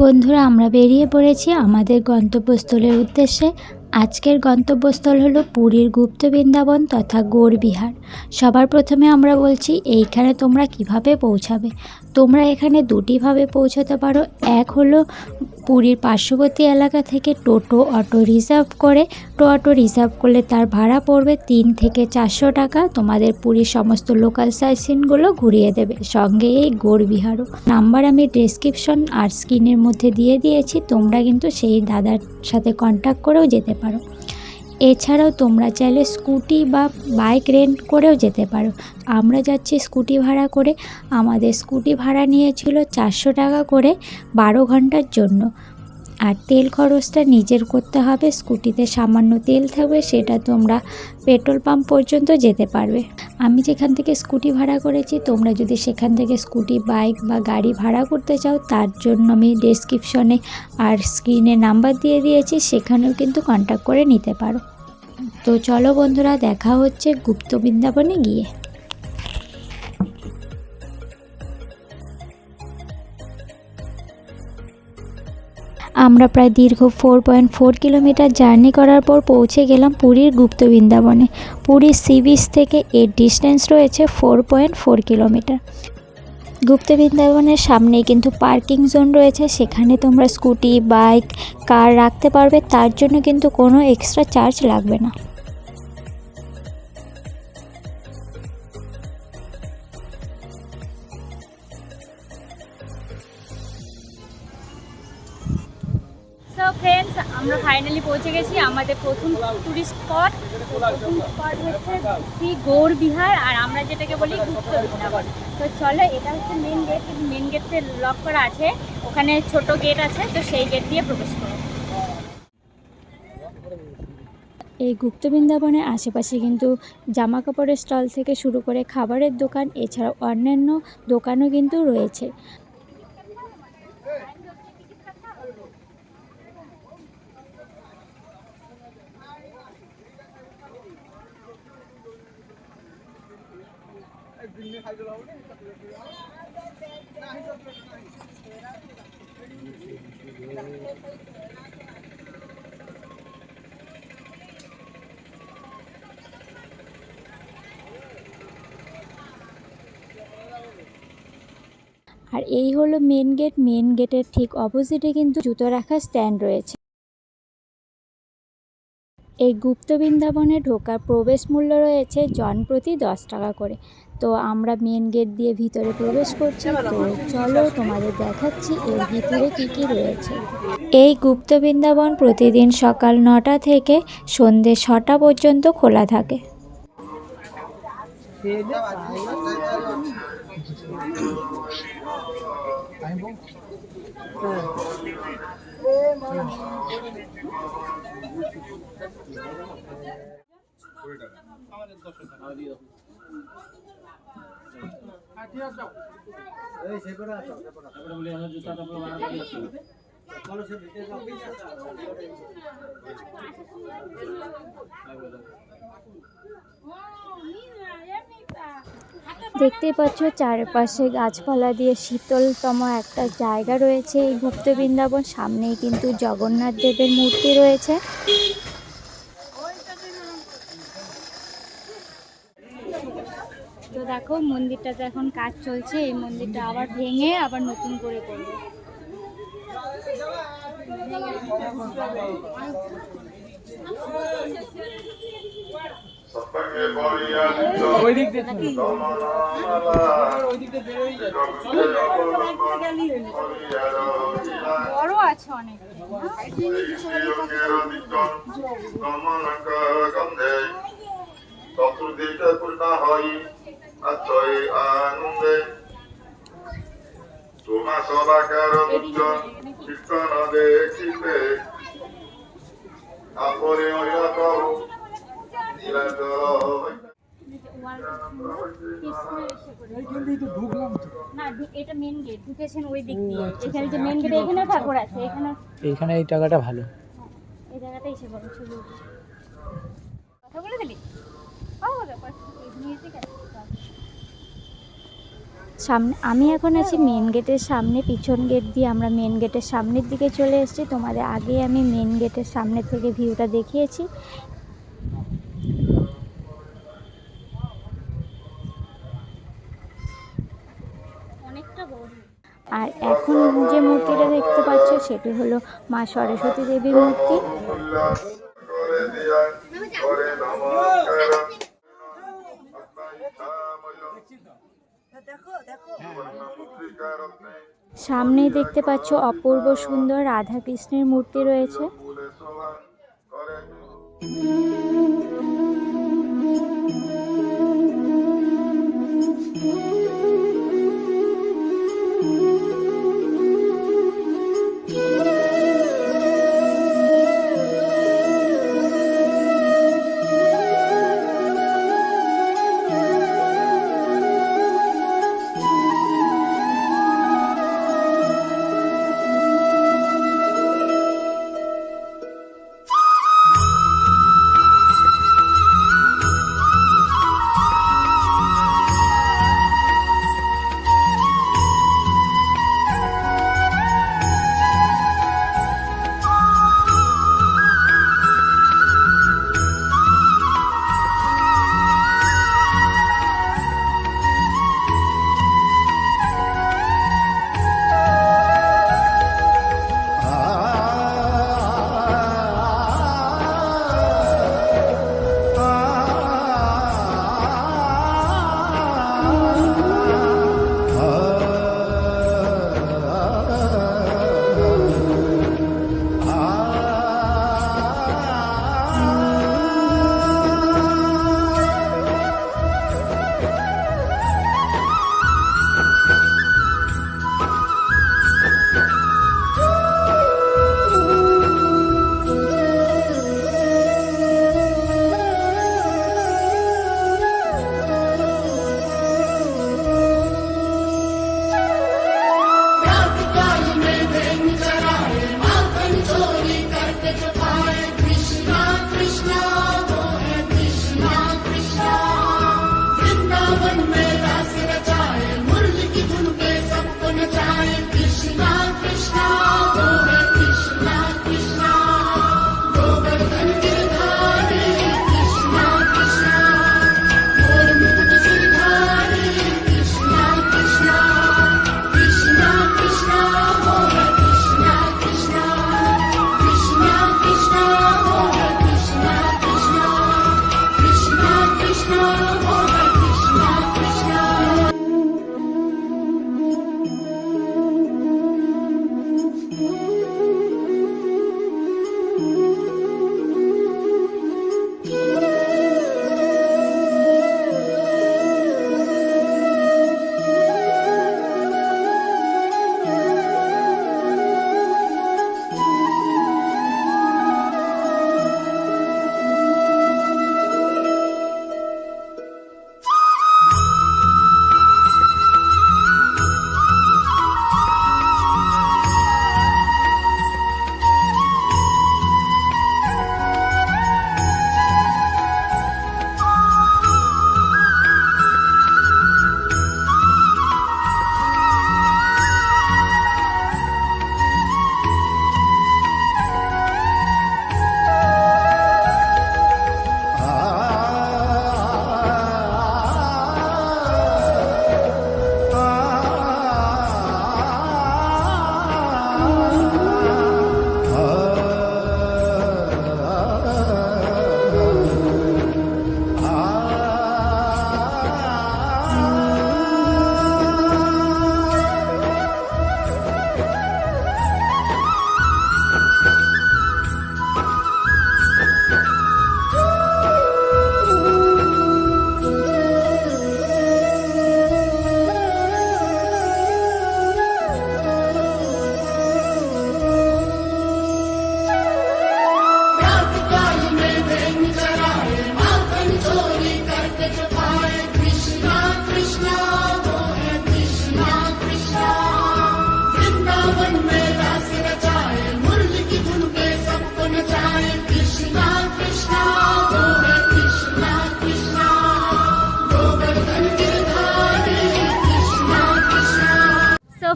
বন্ধুরা, আমরা বেরিয়ে পড়েছি আমাদের গন্তব্যস্থলের উদ্দেশ্যে। আজকের গন্তব্যস্থল হলো পুরীর গুপ্ত বৃন্দাবন তথা গৌড়বিহার। সবার প্রথমে আমরা বলছি এইখানে তোমরা কিভাবে পৌঁছাবে। তোমরা এখানে দুটিভাবে পৌঁছাতে পারো। এক হলো পুরীর পার্শ্ববর্তী এলাকা থেকে টোটো অটো রিজার্ভ করে। অটো রিজার্ভ করলে তার ভাড়া পড়বে 3 থেকে 400 টাকা। তোমাদের পুরীর সমস্ত লোকাল সাইট সিনগুলো ঘুরিয়ে দেবে, সঙ্গে এই গৌড়বিহারও। নাম্বার আমি ডেসক্রিপশন আর স্ক্রিনের মধ্যে দিয়ে দিয়েছি, তোমরা কিন্তু সেই দাদার সাথে কন্ট্যাক্ট করেও যেতে পারো। এছাড়াও তোমরা চাইলে স্কুটি বা বাইক রেন্ট করেও যেতে পারো। আমরা যাচ্ছি স্কুটি ভাড়া করে। আমাদের স্কুটি ভাড়া নিয়েছিল 400 টাকা করে 12 ঘন্টার জন্য। আর তেল খরচটা নিজের করতে হবে। স্কুটিতে সামান্য তেল থাকবে, সেটা তোমরা পেট্রোল পাম্প পর্যন্ত যেতে পারবে। আমি যেখান থেকে স্কুটি ভাড়া করেছি, তোমরা যদি সেখান থেকে স্কুটি বাইক বা গাড়ি ভাড়া করতে চাও, তার জন্য আমি ডেসক্রিপশনে আর স্ক্রিনে নাম্বার দিয়ে দিয়েছি, সেখানেও কিন্তু কন্ট্যাক্ট করে নিতে পারো। তো চলো বন্ধুরা, দেখা হচ্ছে গুপ্ত বৃন্দাবনে গিয়ে। আমরা প্রায় দীর্ঘ 4.4 কিলোমিটার জার্নি করার পর পৌঁছে গেলাম পুরীর গুপ্ত বৃন্দাবনে। পুরীর সি বিচ থেকে এর ডিস্টেন্স রয়েছে 4.4 কিলোমিটার। গুপ্ত বৃন্দাবনের সামনেই কিন্তু পার্কিং জোন রয়েছে, সেখানে তোমরা স্কুটি বাইক কার রাখতে পারবে। তার জন্য কিন্তু কোনো এক্সট্রা চার্জ লাগবে না। সো ফ্রেন্ডস, আমরা ফাইনালি পৌঁছে গেছি আমাদের প্রথম টুরিস্ট স্পট। প্রথম স্পট হচ্ছে শ্রী গৌড়বিহার, আর আমরা যেটাকে বলি গুপ্ত বৃন্দাবন। তো চলো, এটা হচ্ছে মেন গেট। কিন্তু মেন গেটে লক করা আছে, ওখানে ছোট গেট আছে, তো সেই গেট দিয়ে প্রবেশ করো। এই গুপ্ত বৃন্দাবনের আশেপাশে কিন্তু জামা কাপড়ের স্টল থেকে শুরু করে খাবারের দোকান, এছাড়াও অন্যান্য দোকানও কিন্তু রয়েছে। আর এই হলো মেন গেট। মেন গেটের ঠিক অপোজিটে কিন্তু জুতো রাখার স্ট্যান্ড রয়েছে। এই গুপ্ত বৃন্দাবনে ঢোকার প্রবেশ মূল্য রয়েছে জনপ্রতি 10 টাকা করে। তো আমরা মেন গেট দিয়ে ভিতরে প্রবেশ করছি। তো চলো তোমাদের দেখাচ্ছি এর ভিতরে কি কি রয়েছে। এই গুপ্ত বৃন্দাবন প্রতিদিন সকাল 9টা থেকে সন্ধ্যে 6টা পর্যন্ত খোলা থাকে। দেখতেই পাচ্ছ চারপাশে গাছপালা দিয়ে শীতলতম একটা জায়গা রয়েছে এই গুপ্ত বৃন্দাবন। সামনেই কিন্তু জগন্নাথ দেবের মূর্তি রয়েছে। তো দেখো, মন্দিরটাতে এখন কাজ চলছে। এই মন্দিরটা আবার ভেঙে আবার নতুন করে করবে। বড় আছে অনেক। চতুর্দিকে পূর্ণা হই আচ্ছয় আনন্দে তোমা সদাকার মুক্ত কীর্তন দেখিতে আপরে অরিয়তর নীলাচল না, এটা মেন গেট, ঢুকেছেন ওই দিক দিয়ে। এখানে যে মেন গেট, এখানে ঠাকুর আছে। এইখানে এই জায়গাটা ভালো। এই জায়গাটা এসে বলো, ছবি কথা বলে দিলি। সামনে আমি এখন আছি মেন গেটের সামনে, পিছন গেট দিয়ে আমরা মেন গেটের সামনের দিকে চলে এসেছি। তোমাদের আগে আমি মেন গেটের সামনে থেকে ভিউটা দেখিয়েছি। অনেকটা বড়। আর এখন যে মূর্তিটা দেখতে পাচ্ছ সেটি হলো মা সরস্বতী দেবীর মূর্তি। উল্লাস করে দিয়া করে নমস্কার সামনেই দেখতে পাচ্ছ অপূর্ব সুন্দর রাধা কৃষ্ণের মূর্তি রয়েছে।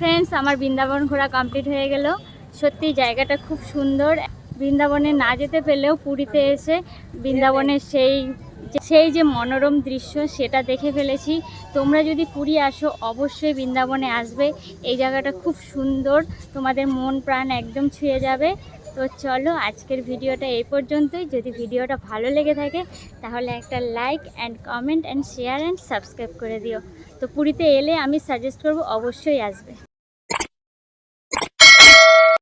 ফ্রেন্ডস, আমার বৃন্দাবন ঘোরা কমপ্লিট হয়ে গেল। সত্যি জায়গাটা খুব সুন্দর। বৃন্দাবনে না যেতে পেলেও পুরীতে এসে বৃন্দাবনের সেই যে মনোরম দৃশ্য সেটা দেখে ফেলেছি। তোমরা যদি পুরী আসো অবশ্যই বৃন্দাবনে আসবে। এই জায়গাটা খুব সুন্দর, তোমাদের মন প্রাণ একদম ছুঁয়ে যাবে। তো চলো আজকের ভিডিওটা এই পর্যন্তই। যদি ভিডিওটা ভালো লেগে থাকে তাহলে একটা like and comment and share and subscribe করে দিও। তো পুরীতে এলে আমি সাজেস্ট করব অবশ্যই আসবে।